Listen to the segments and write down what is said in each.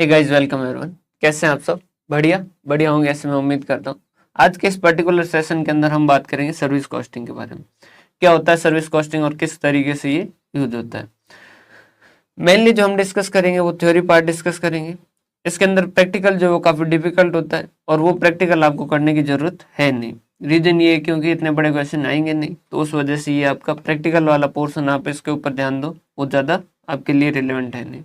Hey guys, welcome everyone. कैसे हैं आप सब? बढ़िया बढ़िया होंगे ऐसे मैं उम्मीद करता हूँ। आज के इस पर्टिकुलर सेशन के अंदर हम बात करेंगे सर्विस कॉस्टिंग के बारे में। क्या होता है सर्विस कॉस्टिंग और किस तरीके से ये यूज होता है। मेनली जो हम डिस्कस करेंगे वो थ्योरी पार्ट डिस्कस करेंगे। इसके अंदर प्रैक्टिकल जो है वो काफ़ी डिफिकल्ट होता है और वो प्रैक्टिकल आपको करने की ज़रूरत है नहीं। रीज़न ये है क्योंकि इतने बड़े क्वेश्चन आएंगे नहीं, तो उस वजह से ये आपका प्रैक्टिकल वाला पोर्शन आप इसके ऊपर ध्यान दो, वो ज़्यादा आपके लिए रिलेवेंट है नहीं।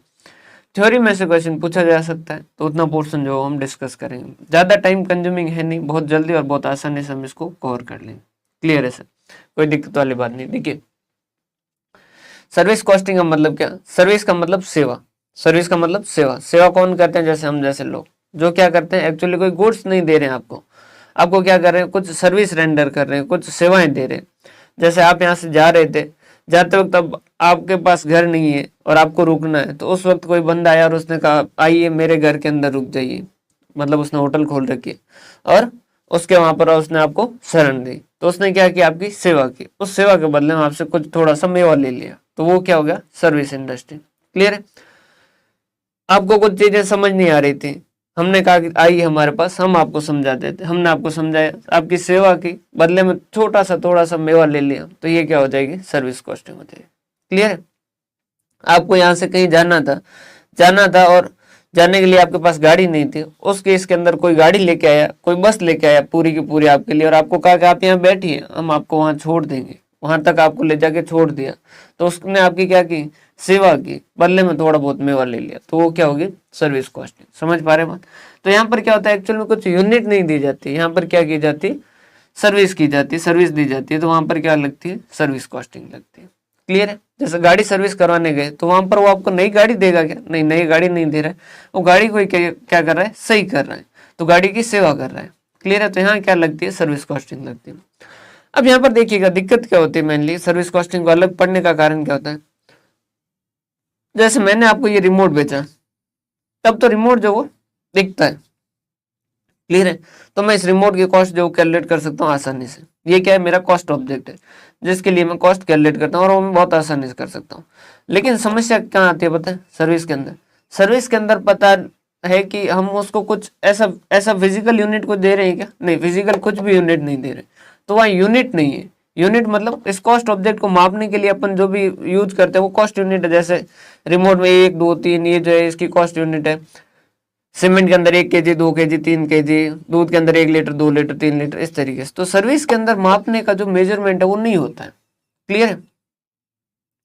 थ्योरी में से क्वेश्चन पूछा जा सकता है, तो उतना पोर्शन जो हम डिस्कस करेंगे। ज़्यादा टाइम कंज्यूमिंग है नहीं, बहुत जल्दी और बहुत आसानी से हम इसको कवर कर लेंगे। क्लियर है सर? कोई दिक्कत वाली बात नहीं। देखिए, सर्विस कॉस्टिंग का मतलब क्या? सर्विस का मतलब सेवा। सर्विस का मतलब सेवा। सेवा कौन करते हैं? जैसे हम जैसे लोग जो क्या करते हैं, एक्चुअली कोई गुड्स नहीं दे रहे हैं आपको। आपको क्या कर रहे हैं? कुछ सर्विस रेंडर कर रहे हैं, कुछ सेवाएं दे रहे हैं। जैसे आप यहाँ से जा रहे थे, जाते वक्त अब आपके पास घर नहीं है और आपको रुकना है, तो उस वक्त कोई बंदा आया और उसने कहा आइए मेरे घर के अंदर रुक जाइए, मतलब उसने होटल खोल रखी है और उसके वहां पर उसने आपको शरण दी, तो उसने क्या किया? आपकी सेवा की। उस सेवा के बदले में आपसे कुछ थोड़ा सा मेवा ले लिया, तो वो क्या हो गया? Service industry. क्लियर है? आपको कुछ चीजें समझ नहीं आ रही थी, हमने कहा कि आइए हमारे पास, हम आपको समझा देते। हमने आपको समझाया, आपकी सेवा की, बदले में छोटा सा थोड़ा सा मेवा ले लिया, तो ये क्या हो जाएगी? सर्विस कॉस्टिंग हो जाएगी। क्लियर है? आपको यहाँ से कहीं जाना था और जाने के लिए आपके पास गाड़ी नहीं थी। उस केस के अंदर कोई गाड़ी लेके आया, कोई बस लेके आया पूरी की पूरी आपके लिए, और आपको कहा कि आप यहाँ बैठिए, हम आपको वहां छोड़ देंगे। वहां तक आपको ले जाके छोड़ दिया, तो उसने आपकी क्या की? सेवा की, बदले में थोड़ा बहुत मेवा ले लिया, तो वो क्या होगी? Service costing. समझ पा रहे बात? तो यहाँ पर क्या होता है, एक्चुअल में कुछ यूनिट नहीं दी जाती, यहाँ पर क्या की जाती? सर्विस की जाती है, सर्विस दी जाती है, तो वहां पर क्या लगती है? सर्विस कॉस्टिंग लगती है। क्लियर है? जैसे गाड़ी सर्विस करवाने गए, तो वहां पर वो आपको नई गाड़ी देगा क्या? नहीं, नई गाड़ी नहीं दे रहा है, वो गाड़ी को क्या कर रहा है? सही कर रहा है, तो गाड़ी की सेवा कर रहा है। क्लियर है? तो यहाँ क्या लगती है? सर्विस कॉस्टिंग लगती है। अब यहाँ पर देखिएगा दिक्कत क्या होती है, मेनली सर्विस कॉस्टिंग को अलग पढ़ने का कारण क्या होता है। जैसे मैंने आपको ये रिमोट बेचा, तब तो रिमोट जो वो दिखता है। क्लियर है? तो मैं इस रिमोट की कॉस्ट जो कैलकुलेट कर सकता हूँ आसानी से। ये क्या है? मेरा कॉस्ट ऑब्जेक्ट है, जिसके लिए मैं कॉस्ट कैलकुलेट करता हूँ, और वो मैं बहुत आसानी से कर सकता हूँ। लेकिन समस्या कहाँ आती है पता है? सर्विस के अंदर। सर्विस के अंदर पता है कि हम उसको कुछ ऐसा ऐसा फिजिकल यूनिट को दे रहे हैं क्या? नहीं, फिजिकल कुछ भी यूनिट नहीं दे रहे, तो वहाँ यूनिट नहीं है। यूनिट मतलब इस कॉस्ट ऑब्जेक्ट को मापने के लिए अपन जो भी यूज करते हैं वो कॉस्ट यूनिट है। जैसे रिमोट में 1 2 3 ये जो है इसकी कॉस्ट यूनिट है। सीमेंट के अंदर 1 kg 2 kg 3 kg, दूध के अंदर 1 लीटर 2 लीटर 3 लीटर, इस तरीके से। तो सर्विस के अंदर मापने का जो मेजरमेंट है वो नहीं होता है। क्लियर है?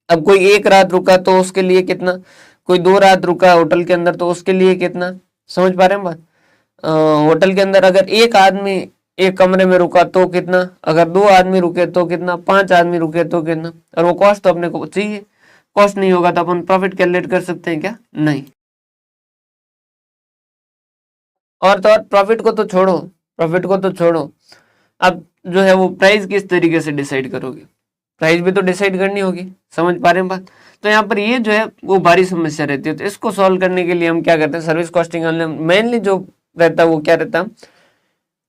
अब कोई 1 रात रुका तो उसके लिए कितना, कोई 2 रात रुका होटल के अंदर तो उसके लिए कितना। समझ पा रहे हैं बात? होटल के अंदर अगर 1 आदमी एक कमरे में रुका तो कितना, अगर 2 आदमी रुके तो कितना, 5 आदमी रुके तो कितना। और वो कॉस्ट तो अपने को चाहिए। कॉस्ट नहीं होगा तो अपन प्रॉफिट कैलकुलेट कर सकते हैं क्या? नहीं। और तो और प्रॉफिट को तो छोड़ो, प्रॉफिट को तो छोड़ो, अब जो है वो प्राइस किस तरीके से डिसाइड करोगे? प्राइस भी तो डिसाइड करनी होगी। समझ पा रहे हैं बात? तो यहाँ पर ये जो है वो भारी समस्या रहती है। तो इसको सॉल्व करने के लिए हम क्या करते हैं? सर्विस कॉस्टिंग मेनली जो रहता है वो क्या रहता है?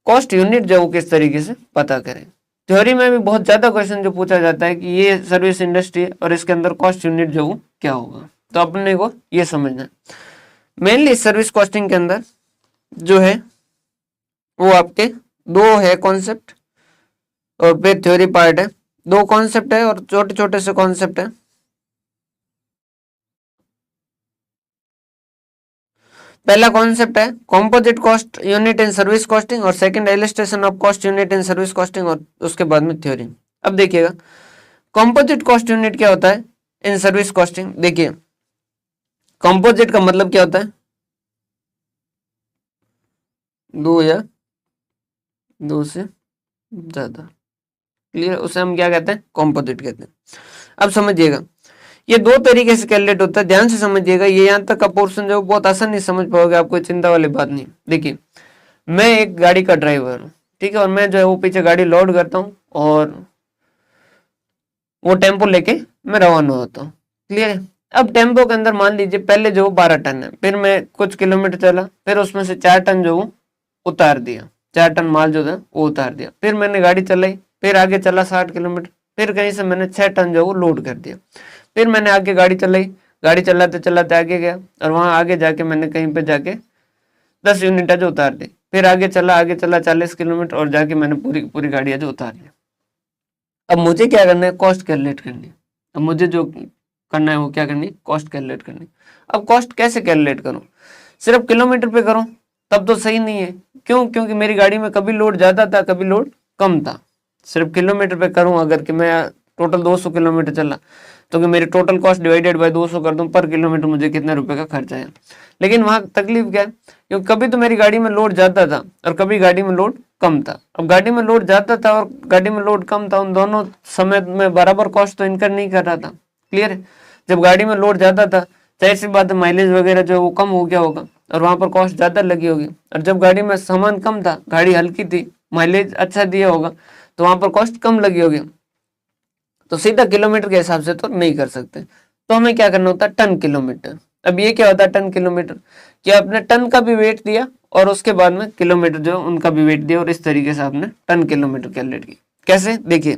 कॉस्ट यूनिट जो है वो किस तरीके से पता करें। थ्योरी में भी बहुत ज्यादा क्वेश्चन जो पूछा जाता है कि ये सर्विस इंडस्ट्री है और इसके अंदर कॉस्ट यूनिट जो वो क्या होगा, तो अपने को ये समझना है। मेनली सर्विस कॉस्टिंग के अंदर जो है वो आपके 2 है कॉन्सेप्ट और फिर थ्योरी पार्ट है। 2 कॉन्सेप्ट है और छोटे छोटे से कॉन्सेप्ट है। पहला कॉन्सेप्ट है composite cost unit in service costing, और second illustration of cost unit in service costing, और उसके बाद में थ्योरी। अब देखिएगा कंपोजिट कॉस्ट यूनिट क्या होता है इन सर्विस कॉस्टिंग। देखिए, कंपोजिट का मतलब क्या होता है? 2 या 2 से ज्यादा। क्लियर? उसे हम क्या कहते हैं? कंपोजिट कहते हैं। अब समझिएगा, ये 2 तरीके से कैलकुलेट होता है। ध्यान से समझिएगा, ये यहाँ तक का पोर्शन जो बहुत आसानी से समझ पाओगे, आपको चिंता वाली बात नहीं। देखिए, मैं एक गाड़ी का ड्राइवर हूँ, ठीक है, और मैं जो है वो पीछे गाड़ी लोड करता हूँ और वो टेम्पो लेके मैं रवाना होता हूँ। क्लियर है? अब टेम्पो के अंदर मान लीजिए पहले जो 12 टन है, फिर मैं कुछ किलोमीटर चला, फिर उसमें से 4 टन जो उतार दिया, 4 टन माल जो था वो उतार दिया। फिर मैंने गाड़ी चलाई, फिर आगे चला 60 किलोमीटर, फिर कहीं से मैंने 6 टन जो वो लोड कर दिया। फिर मैंने आगे गाड़ी चलाई, गाड़ी चलाते चलाते आगे गया और वहां आगे जाके मैंने कहीं पे जाके 10 यूनिट जो उतार दी, फिर आगे चला 40 किलोमीटर और जाके मैंने पूरी पूरी गाड़ी जो उतार ली। अब मुझे क्या करना है, कॉस्ट कैलकुलेट करनी है। अब मुझे जो करना है वो क्या करनी है, कॉस्ट कैलकुलेट करनी है। अब कॉस्ट कैसे कैलकुलेट करूं, सिर्फ किलोमीटर पे करूं तब तो सही नहीं है। क्यों, क्योंकि मेरी गाड़ी में कभी लोड ज्यादा था कभी लोड कम था। सिर्फ किलोमीटर पे करूं अगर कि मैं टोटल 200 किलोमीटर चला तो कि मेरी टोटल कॉस्ट डिवाइडेड बाय 200 कर दूं, पर किलोमीटर मुझे कितने रुपए का खर्चा है। लेकिन वहां तकलीफ क्या है, क्योंकि कभी तो मेरी गाड़ी में लोड ज्यादा था और कभी गाड़ी में लोड कम था। अब गाड़ी में लोड ज्यादा था और गाड़ी में लोड कम था, उन दोनों समय में बराबर कॉस्ट तो इनकर नहीं कर रहा था। क्लियर है। जब गाड़ी में लोड ज्यादा था, जाहिर सी बात है माइलेज वगैरह जो है वो कम हो गया होगा और वहां पर कॉस्ट ज्यादा लगी होगी। और जब गाड़ी में सामान कम था, गाड़ी हल्की थी, माइलेज अच्छा दिया होगा, तो वहां पर कॉस्ट कम लगी होगी। तो सीधा किलोमीटर के हिसाब से तो नहीं कर सकते, तो हमें क्या करना होता है, टन किलोमीटर। अब ये क्या होता है टन किलोमीटर, कि आपने टन का भी वेट दिया और उसके बाद में किलोमीटर जो उनका भी वेट दिया और इस तरीके से आपने टन किलोमीटर कैलकुलेट की। कैसे, देखिए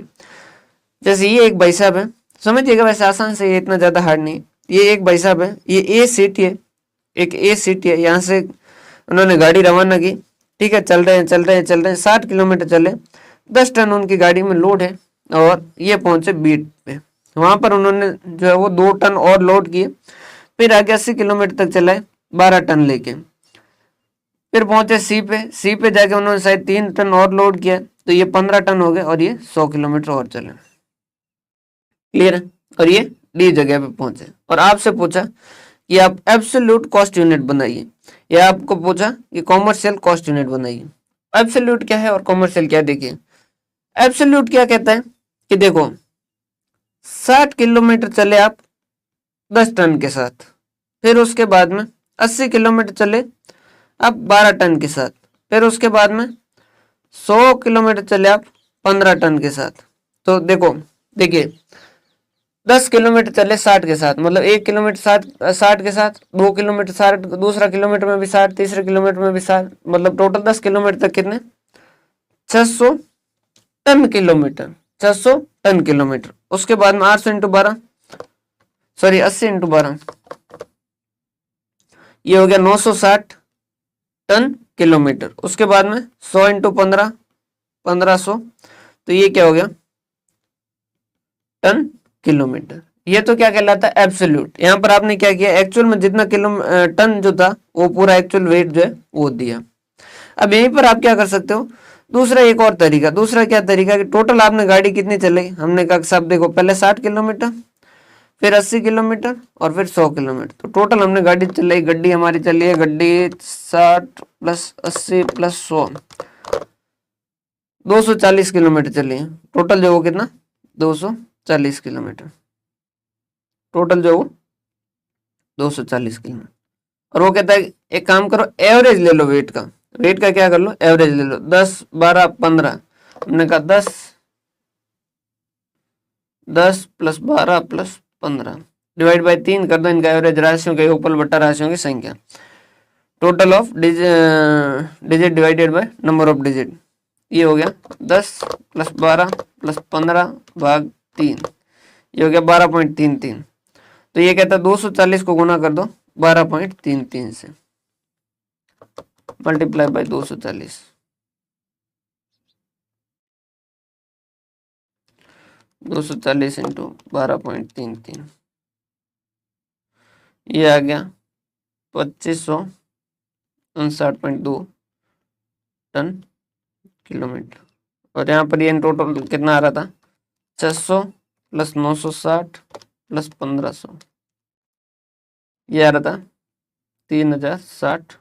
जैसे ये एक भाई साहब है, समझिएगा, वैसे आसान से, ये इतना ज्यादा हार्ड नहीं। ये एक भाई साहब है, ये ए सिटी है, एक ए सिटी है, यहाँ से उन्होंने गाड़ी रवाना की। ठीक है, चल रहे हैं 60 किलोमीटर चले, 10 टन उनकी गाड़ी में लोड है और ये पहुंचे बीट पे। वहां पर उन्होंने जो है वो 2 टन और लोड किए, फिर आगे 80 किलोमीटर तक चलाए 12 टन लेके, फिर पहुंचे सी पे जाके उन्होंने शायद 3 टन और लोड किया, तो ये 15 टन हो गए और ये 100 किलोमीटर और चले। क्लियर है। और ये डी जगह पे पहुंचे और आपसे पूछा कि आप एब्सोल्यूट कॉस्ट यूनिट बनाइए, या आपको पूछा कि कॉमर्शियल कॉस्ट यूनिट बनाइए। एब्सोल्यूट क्या है और कॉमर्शियल क्या है, देखिए एब्सोल्यूट क्या कहता है कि देखो 60 किलोमीटर चले आप 10 टन के साथ, फिर उसके बाद में 80 किलोमीटर चले आप 12 टन के साथ, फिर उसके बाद में 100 किलोमीटर चले आप 15 टन के साथ। तो देखो, देखिए 10 किलोमीटर चले 60 के साथ, मतलब 1 किलोमीटर 60 के साथ, 2 किलोमीटर 60, दूसरा किलोमीटर में भी 60, तीसरे किलोमीटर में भी 60, मतलब टोटल 10 किलोमीटर तक कितने, 600 टन किलोमीटर, 600 टन किलोमीटर। उसके बाद में 800 इंटू 12, सॉरी 80 इंटू 12, ये हो गया 960 टन किलोमीटर। उसके बाद में 100 इंटू 15, 1500, तो ये क्या हो गया, टन किलोमीटर। ये तो क्या कहलाता है, एब्सोल्यूट। यहाँ पर आपने क्या किया, एक्चुअल में जितना किलो टन जो था वो पूरा एक्चुअल वेट जो है वो दिया। अब यहीं पर आप क्या कर सकते हो, दूसरा एक और तरीका, दूसरा क्या तरीका कि टोटल आपने गाड़ी कितनी चलाई, हमने कहा सब देखो पहले 60 किलोमीटर, फिर 80 किलोमीटर और फिर 100 किलोमीटर, तो टोटल हमने गाड़ी चलाई, गड्डी हमारी चली है, गड्डी 60 प्लस 80 प्लस 100, 240 किलोमीटर चली है टोटल, जो वो कितना 240 किलोमीटर, टोटल जो वो 240 किलोमीटर। और वो कहता है एक काम करो, एवरेज ले लो वेट का, वेट का क्या कर लो, एवरेज ले लो, 10 12 15, हमने कहा 10 प्लस 12 प्लस 15 डिवाइड बाई 3 कर दो, इनका एवरेज राशियों के ऊपर बटा राशियों की संख्या, total of digit divided by number of digit, ये हो गया 10 प्लस 12 प्लस 15 भाग 3, ये हो गया 12.33। तो ये कहता है 240 को गुना कर दो 12.33 से, मल्टीप्लाई बाय 240, 240 इंटू 12.33, ये आ गया 2559.2 टन किलोमीटर। और यहाँ पर ये टोटल कितना आ रहा था, 600 प्लस 960 प्लस 1500, ये आ रहा था 3060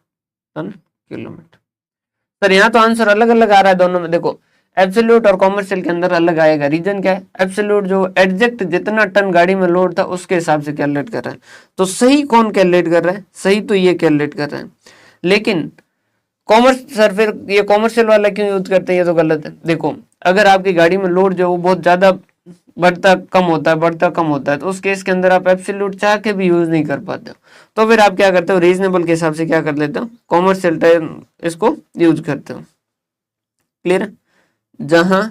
टन किलोमीटर। सर यहाँ तो आंसर अलग अलग आ रहा है दोनों में, देखो एब्सोल्यूट और कॉमर्शियल के अंदर अलग आएगा। रीजन क्या है, एब्सोल्यूट जो एग्जैक्ट जितना टन गाड़ी में लोड था उसके हिसाब से कैलकुलेट कर रहा है, तो सही कौन कैलकुलेट कर रहा है, सही तो ये कैलकुलेट कर रहा है। लेकिन कॉमर्स, सर फिर ये कॉमर्शियल वाला क्यों यूज करते हैं, ये तो गलत है। देखो अगर आपकी गाड़ी में लोड जो वो बहुत ज्यादा बढ़ता कम होता है, बढ़ता कम होता है, तो उस केस के अंदर आप एब्सोल्यूट चाह के भी यूज नहीं कर पाते हो, तो फिर आप क्या करते हो, रीजनेबल के हिसाब से क्या कर लेते हो, कॉमर्शियल टर्म इसको यूज करते हो। क्लियर है। जहां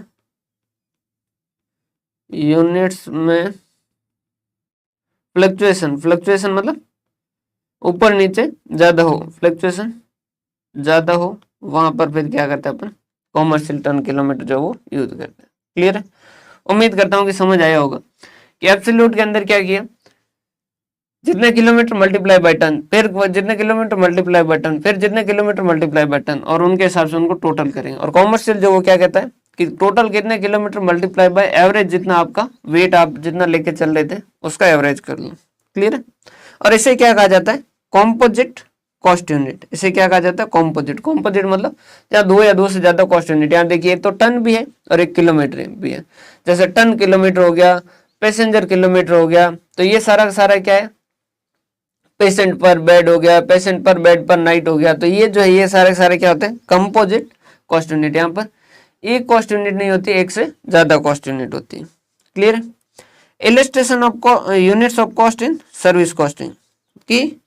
यूनिट्स में फ्लक्चुएशन, फ्लक्चुएशन मतलब ऊपर नीचे ज्यादा हो, फ्लक्चुएशन ज्यादा हो, वहां पर फिर क्या करते हैं अपन, कॉमर्शियल टन किलोमीटर जो वो यूज करते हैं। क्लियर है? उम्मीद करता हूँ कि समझ आया होगा कि एब्सोल्यूट के अंदर क्या किया, जितने किलोमीटर मल्टीप्लाई बाय टन, फिर जितने किलोमीटर मल्टीप्लाई बाय टन, फिर जितने किलोमीटर मल्टीप्लाई बाय टन, और उनके हिसाब से उनको टोटल करेंगे। और कॉमर्शियल जो वो क्या कहता है कि टोटल कितने किलोमीटर मल्टीप्लाई बाय एवरेज, जितना आपका वेट आप जितना लेके चल रहे थे उसका एवरेज कर लो। क्लियर है? और इसे क्या कहा जाता है, कॉम्पोजिट कॉस्ट यूनिट। इसे क्या कहा जाता है, कॉम्पोजिट। कॉम्पोजिट मतलब यहाँ दो या दो से ज्यादा कॉस्ट यूनिट, यहाँ देखिए एक तो टन भी है और एक किलोमीटर भी है। जैसे टन किलोमीटर हो गया, पैसेंजर किलोमीटर हो गया, तो ये सारा का सारा क्या है, पेशेंट पर बेड हो गया, पेशेंट पर बेड पर नाइट हो गया। तो ये जो है ये सारे सारे क्या होते हैं, कंपोजिट कॉस्ट यूनिट। यहाँ पर एक कॉस्ट यूनिट नहीं होती, एक से ज्यादा कॉस्ट यूनिट होती है। क्लियर है? Illustration of units of cost in service costing की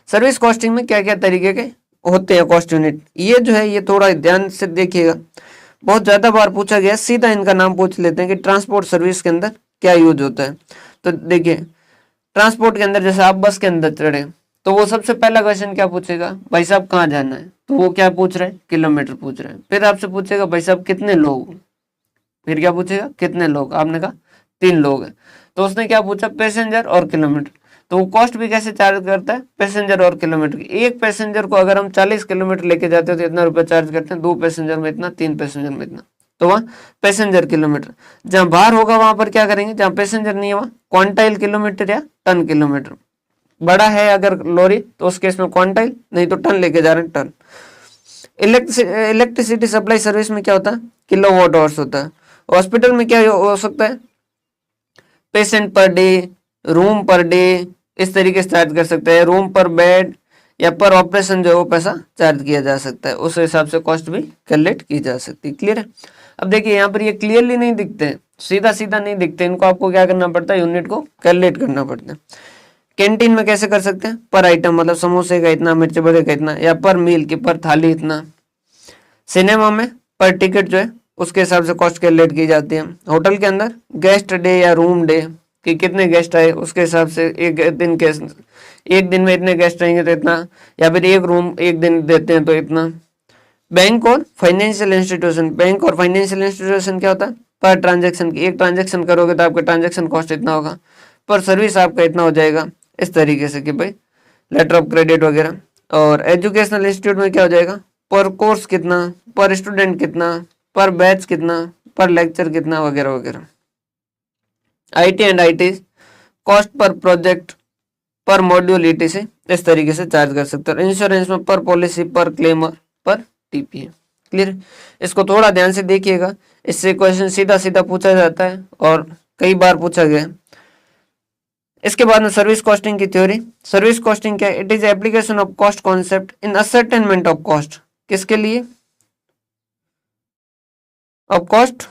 सर्विस कॉस्टिंग में क्या क्या तरीके के होते हैं कॉस्ट यूनिट, ये जो है ये थोड़ा ध्यान से देखिएगा। बहुत ज्यादा बार पूछा गया, सीधा इनका नाम पूछ लेते हैं कि ट्रांसपोर्ट सर्विस के अंदर क्या यूज होता है। तो देखिए ट्रांसपोर्ट के अंदर जैसे आप बस के अंदर चढ़े तो वो सबसे पहला क्वेश्चन क्या पूछेगा, भाई साहब कहाँ जाना है, तो वो क्या पूछ रहे हैं, किलोमीटर पूछ रहे हैं। फिर आपसे पूछेगा भाई साहब कितने लोग, फिर क्या पूछेगा, कितने लोग, आपने कहा 3 लोग हैं, तो उसने क्या पूछा, पैसेंजर और किलोमीटर। तो वो कॉस्ट भी कैसे चार्ज करता है, पैसेंजर और किलोमीटर की। एक पैसेंजर को अगर हम 40 किलोमीटर लेके जाते हैं तो इतना रुपया चार्ज करते हैं, 2 पैसेंजर में इतना, 3 पैसेंजर में इतना। तो वहाँ पैसेंजर किलोमीटर। जहाँ बाहर होगा वहां पर क्या करेंगे, जहाँ पैसेंजर नहीं है वहाँ क्वांटाइल किलोमीटर या टन किलोमीटर। बड़ा है अगर लॉरी तो उस केस में क्वांटाइल, नहीं तो टन लेके जा रहे हैं, टन। इलेक्ट्रिसिटी सप्लाई सर्विस में क्या होता है, किलोवाट आवर्स होता है। हॉस्पिटल में क्या हो सकता है, patient per day, room per day, इस तरीके से चार्ज कर सकते हैं। रूम पर बेड या पर ऑपरेशन जो है वो पैसा चार्ज किया जा सकता है, उस हिसाब से कॉस्ट भी कैलकुलेट की जा सकती है। क्लियर है? अब देखिए यहाँ पर ये क्लियरली नहीं दिखते हैं, सीधा सीधा नहीं दिखते, इनको आपको क्या करना पड़ता है, यूनिट को कैलकुलेट करना पड़ता है। कैंटीन में कैसे कर सकते हैं, पर आइटम मतलब समोसे का इतना, मिर्च बड़े का इतना, या पर मील की पर थाली इतना। सिनेमा में पर टिकट जो है उसके हिसाब से कॉस्ट कैलकुलेट की जाती है। होटल के अंदर गेस्ट डे या रूम डे कि कितने गेस्ट आए उसके हिसाब से एक दिन में इतने गेस्ट आएंगे तो इतना, या फिर एक रूम एक दिन देते हैं तो इतना। बैंक और फाइनेंशियल इंस्टीट्यूशन, बैंक और फाइनेंशियल इंस्टीट्यूशन क्या होता है, पर ट्रांजेक्शन की, एक ट्रांजेक्शन करोगे तो आपका ट्रांजेक्शन कॉस्ट इतना होगा, पर सर्विस आपका इतना हो जाएगा, इस तरीके से कि भाई लेटर ऑफ क्रेडिट वगैरह। और एजुकेशनल इंस्टीट्यूट में क्या हो जाएगा, पर कोर्स कितना, पर स्टूडेंट कितना, पर बैच कितना, पर लेक्चर कितना, वगैरह वगैरह। IT and IT cost per project, पर मॉड्यूल ईटीसी, इस तरीके से चार्ज कर सकते हो। इंश्योरेंस में पर पॉलिसी, पर क्लेम, पर टीपीए। क्लियर? इसको थोड़ा ध्यान से देखिएगा, इससे क्वेश्चन सीधा सीधा पूछा जाता है और कई बार पूछा गया। इसके बाद में सर्विस कॉस्टिंग की थ्योरी। सर्विस कॉस्टिंग क्या है, it is application of cost concept in ascertainment of cost. किसके लिए, of cost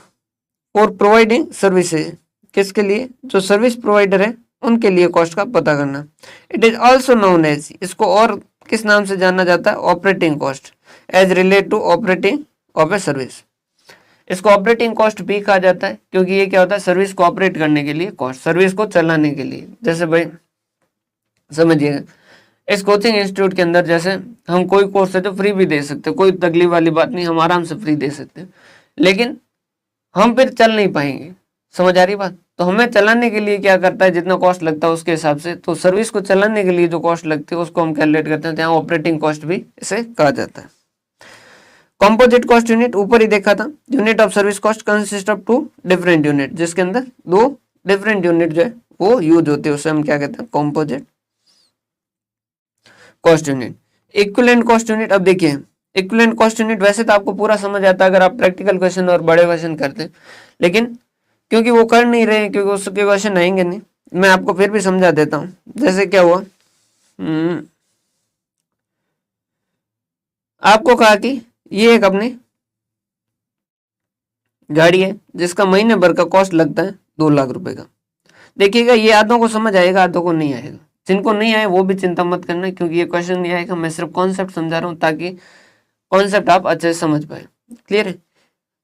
for providing services, किसके लिए, जो सर्विस प्रोवाइडर है उनके लिए कॉस्ट का पता करना। It is also known as, इसको और किस नाम से जाना जाता है, operating cost, as relate to operating of a service. इसको ऑपरेटिंग कॉस्ट भी कहा जाता है क्योंकि ये क्या होता है, सर्विस को ऑपरेट करने के लिए कॉस्ट, सर्विस को चलाने के लिए। जैसे भाई समझिएगा, इस कोचिंग इंस्टीट्यूट के अंदर जैसे हम कोई कोर्स है तो फ्री भी दे सकते हैं, कोई तकलीफ वाली बात नहीं, हम आराम से फ्री दे सकते हैं, लेकिन हम फिर चल नहीं पाएंगे। समझ आ रही बात? तो हमें चलाने के लिए क्या करता है, जितना कॉस्ट लगता है उसके हिसाब से, तो सर्विस को चलाने के लिए जो कॉस्ट लगती है उसको हम कैलकुलेट करते हैं, यहाँ ऑपरेटिंग कॉस्ट भी इसे कहा जाता है। कंपोजिट कॉस्ट यूनिट ऊपर ही देखा था, unit of service cost consist of 2 different unit, जिसके अंदर 2 डिफरेंट यूनिट जो है वो यूज होते हैं, उसे हम क्या कहते हैं, composite cost unit. Equivalent cost unit, अब देखिए इक्विवेलेंट कॉस्ट यूनिट वैसे तो आपको पूरा समझ आता है अगर आप प्रैक्टिकल क्वेश्चन और बड़े क्वेश्चन करते हैं, लेकिन क्योंकि वो कर नहीं रहे, क्योंकि उसके क्वेश्चन आएंगे नहीं, मैं आपको फिर भी समझा देता हूँ। जैसे क्या हुआ, आपको कहा कि ये एक अपनी गाड़ी है जिसका महीने भर का कॉस्ट लगता है 2 लाख रुपए का। देखिएगा ये आधों को समझ आएगा, आधों को नहीं आएगा। जिनको नहीं आए वो भी चिंता मत करना, क्योंकि ये क्वेश्चन नहीं आएगा, मैं सिर्फ कॉन्सेप्ट समझा रहा हूँ ताकि कॉन्सेप्ट आप अच्छे से समझ पाए। क्लियर है?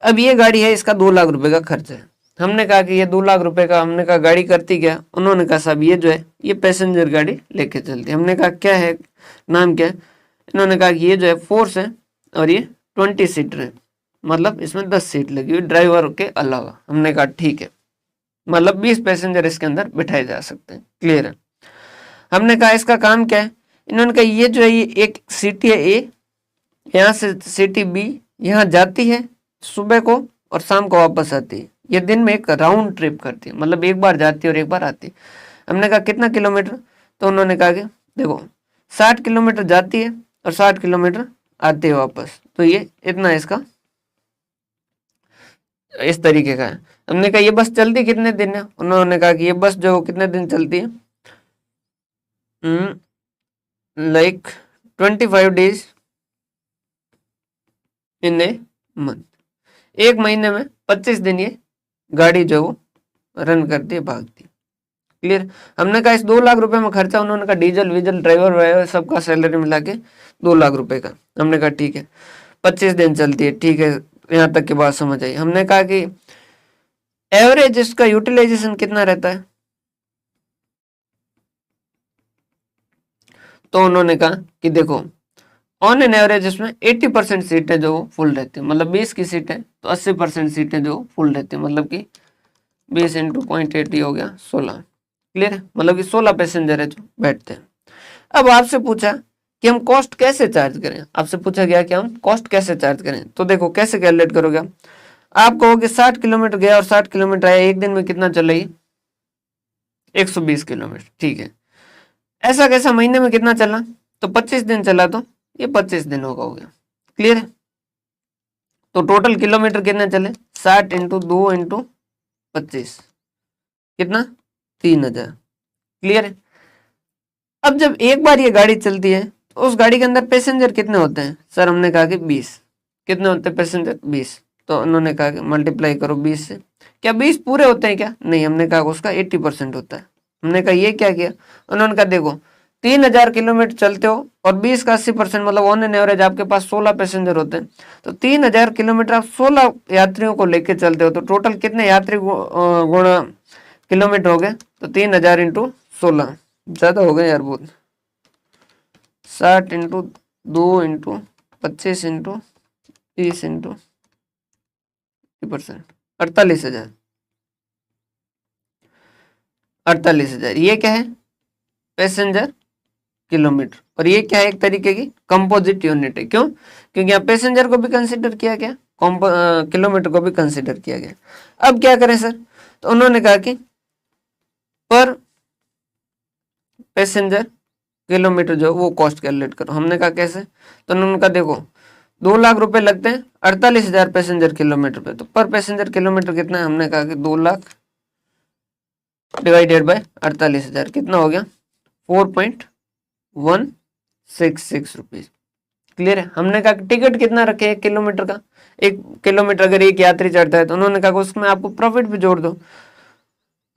अब ये गाड़ी है, इसका 2 लाख रुपए का खर्च है, हमने कहा कि ये 2 लाख रुपए का, हमने कहा गाड़ी करती क्या, उन्होंने कहा साहब ये जो है ये पैसेंजर गाड़ी लेके चलती है। हमने कहा क्या है, नाम क्या है, इन्होंने कहा कि ये जो है फोर्स है और ये 20 सीटर है, मतलब इसमें 10 सीट लगी हुई ड्राइवर के अलावा। हमने कहा ठीक है, मतलब 20 पैसेंजर इसके अंदर बिठाए जा सकते हैं, क्लियर है। हमने कहा इसका काम क्या है, इन्होंने कहा ये जो है ये एक सिटी है ए, यहाँ से सिटी बी यहाँ जाती है सुबह को और शाम को वापस आती है। ये दिन में एक राउंड ट्रिप करती है, मतलब एक बार जाती है और एक बार आती है। हमने कहा कितना किलोमीटर, तो उन्होंने कहा कि देखो 60 किलोमीटर जाती है और 60 किलोमीटर आती है वापस, तो ये इतना इसका इस तरीके का है। हमने कहा ये बस चलती कितने दिन है, उन्होंने कहा कि ये बस जो कितने दिन चलती है, like 25 days in a month, एक महीने में 25 दिन ये गाड़ी जो वो रन करती है, भागती है, क्लियर। हमने कहा इस 2 लाख रुपए में खर्चा, उन्होंने कहा डीजल वीजल ड्राइवर वाइवर सबका सैलरी मिला के 2 लाख रुपए का। हमने कहा ठीक है 25 दिन चलती है, ठीक है, यहाँ तक की बात समझ आई। हमने कहा कि एवरेज इसका यूटिलाइजेशन कितना रहता है, तो उन्होंने कहा कि देखो ऑन एन एवरेज इसमें 80% सीटें जो फुल रहती है, मतलब 20 की सीटें तो 80% सीटें जो फुल रहती है, मतलब कि 20 इंटू 0.80 हो गया 16, क्लियर है, मतलब कि 16 पैसेंजर है जो बैठते हैं। अब आपसे पूछा कि हम कॉस्ट कैसे चार्ज करें, आपसे पूछा गया कि हम कॉस्ट कैसे चार्ज करें, तो देखो कैसे कैलकुलेट करोगे आप कहोगे 60 किलोमीटर गया और 60 किलोमीटर आया, एक दिन में कितना चल रही है 120 किलोमीटर, ठीक है। ऐसा कैसा, महीने में कितना चला, तो 25 दिन चला, तो ये 25 दिन होगा, हो गया, क्लियर है। तो टोटल किलोमीटर कितने चले, 60 इंटू 2 इंटू 25 कितना 3000, क्लियर है। अब जब एक बार ये गाड़ी चलती है तो उस गाड़ी के अंदर पैसेंजर कितने होते हैं, सर हमने कहा कि 20, कितने होते हैं पैसेंजर 20, तो उन्होंने कहा कि मल्टीप्लाई करो 20 से, क्या 20 पूरे होते हैं क्या, नहीं, हमने कहा उसका 80% होता है। हमने कहा ये क्या किया, उन्होंने कहा देखो 3000 किलोमीटर चलते हो और 20 का 80%, मतलब ऑन एन एवरेज आपके पास 16 पैसेंजर होते हैं, तो 3000 किलोमीटर आप 16 यात्रियों को लेके चलते हो, तो टोटल कितने यात्री गुणा किलोमीटर हो गए, तो 3000 इंटू 16, ज्यादा हो गए यार बहुत, 60 इंटू 2 इंटू 25 इंटू 30 इंटू 50%, 48,000, 48,000। ये क्या है, पैसेंजर किलोमीटर, और ये क्या है, एक तरीके की कंपोजिट यूनिट है। क्यों, क्योंकि यहाँ पैसेंजर को भी कंसिडर किया गया, किलोमीटर को भी कंसिडर किया गया। अब क्या करें सर, तो उन्होंने कहा कि पर पैसेंजर किलोमीटर जो वो कॉस्ट कैलकुलेट करो। हमने कहा कैसे, तो उन्होंने कहा देखो 2 लाख रुपए लगते हैं 48,000 पैसेंजर किलोमीटर पे, तो पर पैसेंजर किलोमीटर कितना है, हमने कहा कि 2 लाख डिवाइडेड बाय 48,000 कितना हो गया 4.166 रुपीज, क्लियर है। हमने कहा टिकट कितना रखे 1 किलोमीटर का, 1 किलोमीटर अगर एक यात्री चढ़ता है तो उन्होंने कहा उसमें आपको प्रॉफिट भी जोड़ दो।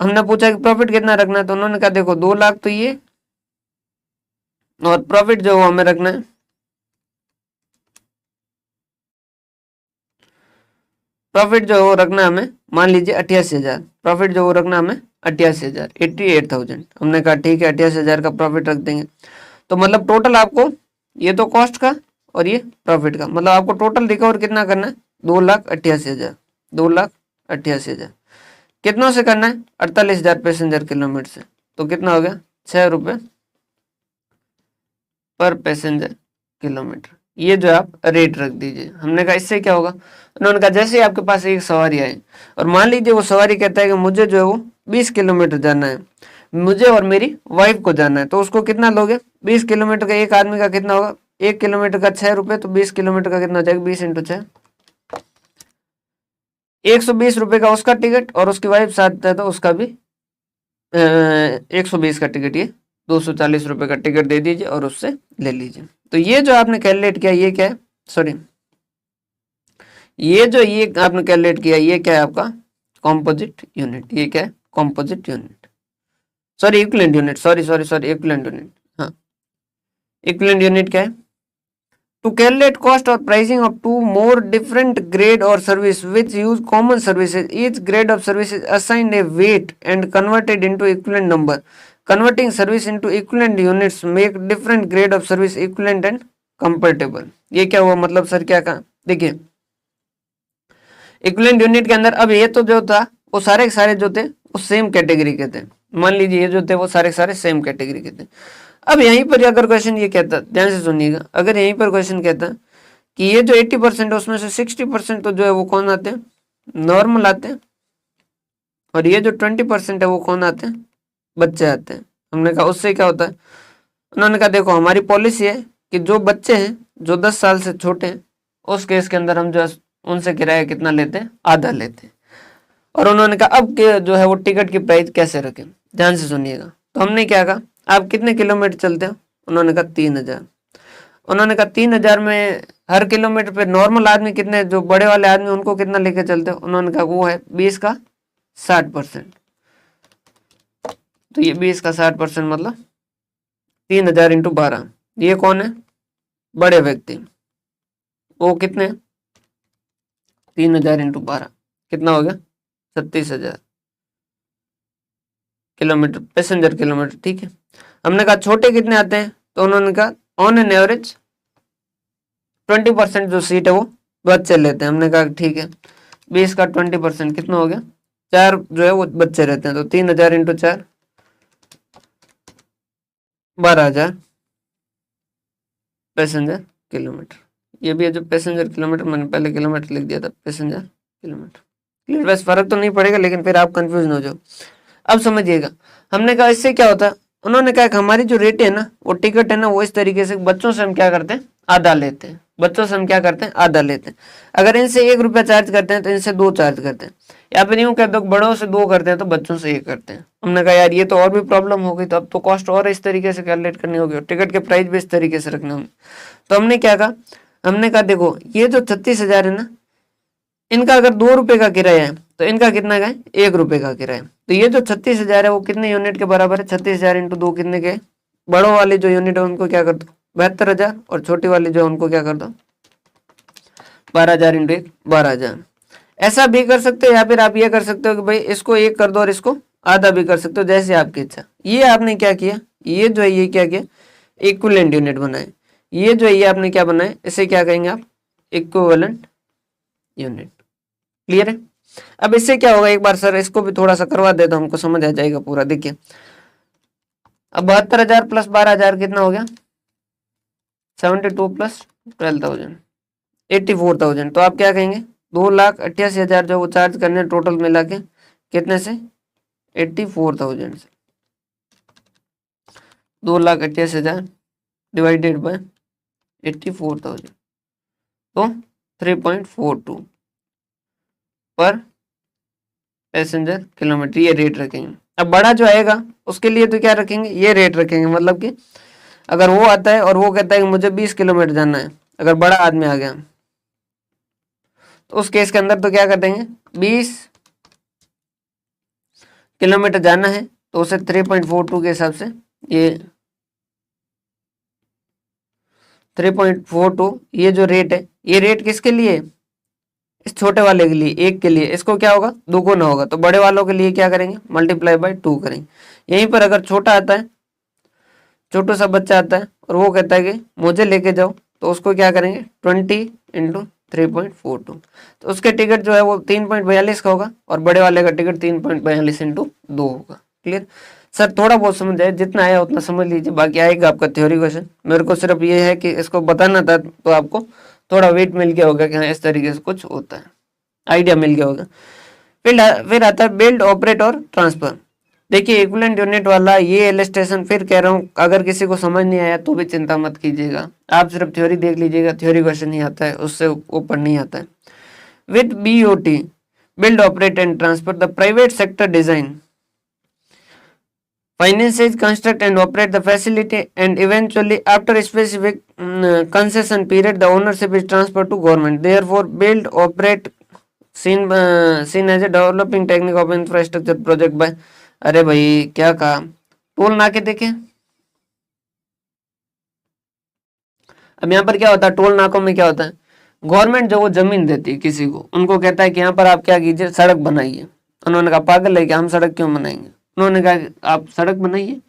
हमने पूछा कि प्रॉफिट कितना रखना है, तो उन्होंने कहा देखो 2 लाख तो ये, और प्रॉफिट जो हमें रखना है, प्रॉफिट जो वो रखना है हमें, मान लीजिए 88,000, प्रॉफिट जो वो रखना है हमें 88,000, 88,000। हमने कहा ठीक है 88,000 का प्रॉफिट रख देंगे, तो मतलब टोटल आपको ये तो कॉस्ट का और ये प्रॉफिट का, मतलब आपको टोटल रिकवर कितना करना है 2,88,000, 2,88,000 कितनों से करना है 48,000 पैसेंजर किलोमीटर से, तो कितना हो गया 6 रुपए पर पैसेंजर किलोमीटर। ये जो आप रेट रख दीजिए। हमने कहा इससे क्या होगा, उन्होंने कहा जैसे ही आपके पास एक सवारी आए और मान लीजिए वो सवारी कहता है कि मुझे जो है वो 20 किलोमीटर जाना है, मुझे और मेरी वाइफ को जाना है, तो उसको कितना लोगे 20 किलोमीटर का, एक आदमी का कितना होगा 1 किलोमीटर का 6 रुपए, तो 20 किलोमीटर का कितना हो जाएगा 20 इंटू 6, 120 रुपए का उसका टिकट, और उसकी वाइफ साथ है तो उसका भी 120 का टिकट, ये 240 रुपए का टिकट दे दीजिए और उससे ले लीजिए। तो ये जो आपने कैलकुलेट किया ये क्या है, सॉरी ये जो ये आपने कैलकुलेट किया ये क्या है आपका कॉम्पोजिट यूनिट, ये क्या है composite unit, sorry equivalent unit, sorry equivalent unit. हाँ इक्विवेलेंट यूनिट क्या है, to calculate cost or pricing of two more different grade or service which use common services. Each grade of service is assigned a weight and converted into equivalent number. Converting service into equivalent units make different grade of service equivalent and compatible. ये क्या हुआ, मतलब sir क्या कहा, देखिए equivalent unit के अंदर अब ये तो जो था वो सारे के सारे जो थे वो सेम कैटेगरी के थे। मान लीजिए ये जो थे वो सारे के सारे सेम कैटेगरी के थे। अब यहीं पर अगर क्वेश्चन ये कहता, ध्यान से सुनिएगा, अगर यहीं पर क्वेश्चन कहता कि ये जो 80% है उसमें से 60% तो जो है वो कौन आते हैं, नॉर्मल आते हैं, और ये जो 20% है वो कौन आते हैं, बच्चे आते हैं। हमने कहा उससे क्या होता है, उन्होंने कहा देखो हमारी पॉलिसी है कि जो बच्चे हैं जो 10 साल से छोटे हैं उस केस के अंदर हम जो है उनसे किराया कितना लेते हैं, आधा लेते हैं। और उन्होंने कहा अब जो है वो टिकट की प्राइस कैसे रखें, ध्यान से सुनिएगा। तो हमने क्या कहा, आप कितने किलोमीटर चलते हो, उन्होंने कहा 3000। उन्होंने कहा 3000 में हर किलोमीटर पे नॉर्मल आदमी कितने, जो बड़े वाले आदमी उनको कितना लेके चलते हो, उन्होंने कहा वो है 20 का 60%। तो ये 20 का 60% मतलब 3000 इंटू 12। ये कौन है, बड़े व्यक्ति, वो कितने, 3000 इंटू 12 कितना हो गया, 36,000 किलोमीटर, पैसेंजर किलोमीटर, ठीक है। हमने कहा छोटे कितने आते हैं, तो उन्होंने कहा ऑन एन एवरेज 20% जो सीट है वो बच्चे लेते हैं। हमने कहा ठीक है, 20 का 20% कितना हो गया, 4 जो है वो बच्चे रहते हैं। तो 3000 इंटू 4 12,000 पैसेंजर किलोमीटर। ये भी है जो पैसेंजर किलोमीटर, मैंने पहले किलोमीटर लिख दिया था, पैसेंजर किलोमीटर। क्लियर, बस फर्क तो नहीं पड़ेगा लेकिन फिर आप कंफ्यूज न हो जाओ। अब समझिएगा, हमने कहा इससे क्या होता है, उन्होंने कहा कि हमारी जो रेट है ना, वो टिकट है ना, वो इस तरीके से बच्चों से हम क्या करते हैं, आधा लेते हैं। बच्चों से हम क्या करते हैं, आधा लेते हैं। अगर इनसे 1 रुपया चार्ज करते हैं तो इनसे 2 चार्ज करते हैं, या फिर यूं कहते हो बड़ों से 2 करते हैं तो बच्चों से 1 करते हैं। हमने कहा यार ये तो और भी प्रॉब्लम हो गई, तो अब तो कॉस्ट और इस तरीके से कैलकुलेट करनी होगी और टिकट के प्राइस भी इस तरीके से रखने होंगे। तो हमने क्या कहा, हमने कहा देखो ये जो 36,000 है ना, इनका अगर 2 रुपए का किराया है तो इनका कितना का है, 1 रुपए का किराया। तो ये जो 36,000 है वो कितने यूनिट के बराबर है, 36,000 इंटू 2 कितने के, बड़ों वाली जो यूनिट है उनको क्या कर दो 72,000, और छोटी वाली जो उनको क्या कर दो 12,000 इंटू 1 12,000। ऐसा भी कर सकते हो, या फिर आप ये कर सकते हो कि भाई इसको 1 कर दो और इसको आधा भी कर सकते हो, जैसे आपकी इच्छा। ये आपने क्या किया, ये जो है ये क्या किया, इक्विवेलेंट यूनिट बनाए। ये जो है ये आपने क्या बनाए, इसे क्या कहेंगे आप, इक्विवेलेंट यूनिट। क्लियर है। अब इससे क्या होगा, एक बार सर इसको भी थोड़ा सा करवा दे तो हमको समझ आ जाएगा पूरा। देखिए अब 72,000 प्लस 12,000 कितना हो गया, 72 प्लस 12,000 84,000। तो आप क्या कहेंगे, 2,88,000 जो वो चार्ज करने टोटल मिला के कितने से, 84,000 से। 2,88,000 डिवाइडेड बाय 84,000 तो 3.42 पर पैसेंजर किलोमीटर, ये रेट रखेंगे। अब बड़ा जो आएगा उसके लिए तो क्या रखेंगे, ये रेट रखेंगे। मतलब कि अगर वो आता है और वो कहता है कि मुझे 20 किलोमीटर जाना है, अगर बड़ा आदमी आ गया तो उस केस के अंदर तो क्या कर देंगे, 20 किलोमीटर जाना है तो उसे 3.42 के हिसाब से, ये 3.42 ये जो रेट है, ये रेट किसके लिए, इस छोटे वाले के लिए, 1 के लिए इसको क्या होगा, दुगुना होगा। तो बड़े वालों के लिए क्या करेंगे, मल्टीप्लाई बाय 2 करेंगे। यहीं पर अगर छोटा आता है, छोटा सा बच्चा आता है और वो कहता है कि मुझे लेके जाओ, तो उसको क्या करेंगे 20 इंटू 3.42। तो उसके टिकट जो है वो 3.42 का होगा और बड़े वाले का टिकट 3.42 इंटू 2 होगा। क्लियर सर, थोड़ा बहुत समझ आए, जितना आया उतना समझ लीजिए, बाकी आएगा आपका थ्योरी क्वेश्चन। मेरे को सिर्फ ये है कि इसको बताना था तो आपको थोड़ा वेट मिल गया होगा कि हाँ इस तरीके से कुछ होता है, आइडिया मिल गया होगा। फिर आता है बिल्ड, ऑपरेट और ट्रांसफर। देखिए इक्विवेलेंट यूनिट वाला ये इलस्ट्रेशन फिर कह रहा हूँ, अगर किसी को समझ नहीं आया तो भी चिंता मत कीजिएगा, आप सिर्फ थ्योरी देख लीजिएगा, थ्योरी क्वेश्चन ही आता है, उससे ऊपर नहीं आता है। With BOT, build, operate and transfer, the private sector design, finances, construct and operate the facility, and eventually after a specific concession period the ownership is transferred to government. Therefore build, operate seen as a developing technique of infrastructure project by, अरे भाई क्या कहा, toll ना के देखे। अब यहाँ पर क्या होता है, टोल नाकों में क्या होता है, गवर्नमेंट जो वो जमीन देती है किसी को, उनको कहता है कि यहाँ पर आप क्या कीजिए, सड़क बनाइए। उन्होंने कहा पागल है कि हम सड़क क्यों बनाएंगे, उन्होंने कहा कि आप सड़क बनाइए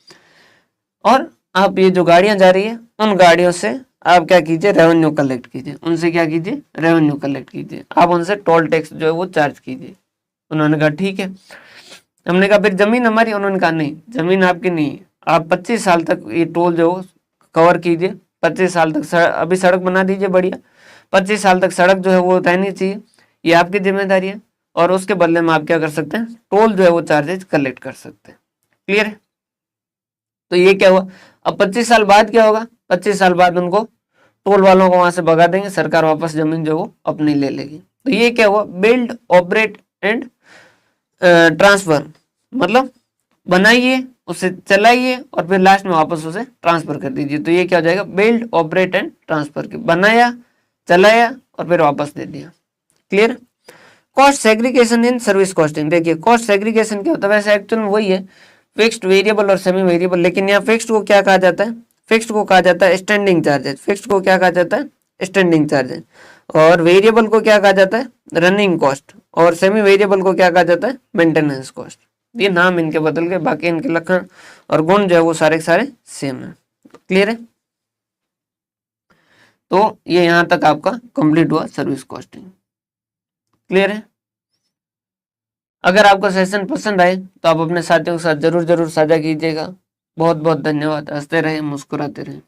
और आप ये जो गाड़ियां जा रही है उन गाड़ियों से आप क्या कीजिए, रेवेन्यू कलेक्ट कीजिए, उनसे क्या कीजिए, रेवेन्यू कलेक्ट कीजिए, आप उनसे टोल टैक्स जो है वो चार्ज कीजिए। उन्होंने कहा ठीक है। हमने कहा फिर जमीन हमारी, उन्होंने कहा नहीं जमीन आपकी नहीं है, आप 25 साल तक ये टोल जो कवर कीजिए, 25 साल तक अभी सड़क बना दीजिए बढ़िया, 25 साल तक सड़क जो है वो रहनी चाहिए, ये आपकी जिम्मेदारी है, और उसके बदले में आप क्या कर सकते हैं, टोल जो है वो चार्जेज कलेक्ट कर सकते हैं। क्लियर है? तो ये क्या हुआ, अब 25 साल बाद क्या होगा, 25 साल बाद उनको टोल वालों को वहां से भगा देंगे, सरकार वापस जमीन जो वो अपनी ले लेगी। तो ये क्या हुआ, बिल्ड ऑपरेट एंड ट्रांसफर, मतलब बनाइए, उसे चलाइए और फिर लास्ट में वापस उसे ट्रांसफर कर दीजिए। तो ये क्या हो जाएगा, बिल्ड ऑपरेट एंड ट्रांसफर, बनाया, चलाया और फिर वापस दे दिया। क्लियर? कॉस्ट सेग्रीगेशन इन सर्विस कॉस्टिंग, देखिए कॉस्ट सेग्रीगेशन क्या होता है, वैसे एक्चुअल में वही है, फिक्स्ड, वेरिएबल और सेमी वेरिएबल, लेकिन यहाँ फिक्स्ड को क्या कहा जाता है, फिक्स्ड को कहा जाता है स्टैंडिंग चार्जेस, फिक्स्ड को क्या कहा जाता है, स्टैंडिंग चार्जेस, और वेरिएबल को क्या कहा जाता है, रनिंग कॉस्ट, और सेमी वेरिएबल को क्या कहा जाता है, मेंटेनेंस कॉस्ट। ये नाम इनके बदल गए, बाकी इनके लक्षण और गुण जो है वो सारे के सारे सेम है। क्लियर है? तो ये यहां तक आपका कंप्लीट हुआ सर्विस कॉस्टिंग। क्लियर है? अगर आपको सेशन पसंद आए तो आप अपने साथियों के साथ जरूर साझा कीजिएगा। बहुत बहुत धन्यवाद। हंसते रहें, मुस्कुराते रहें।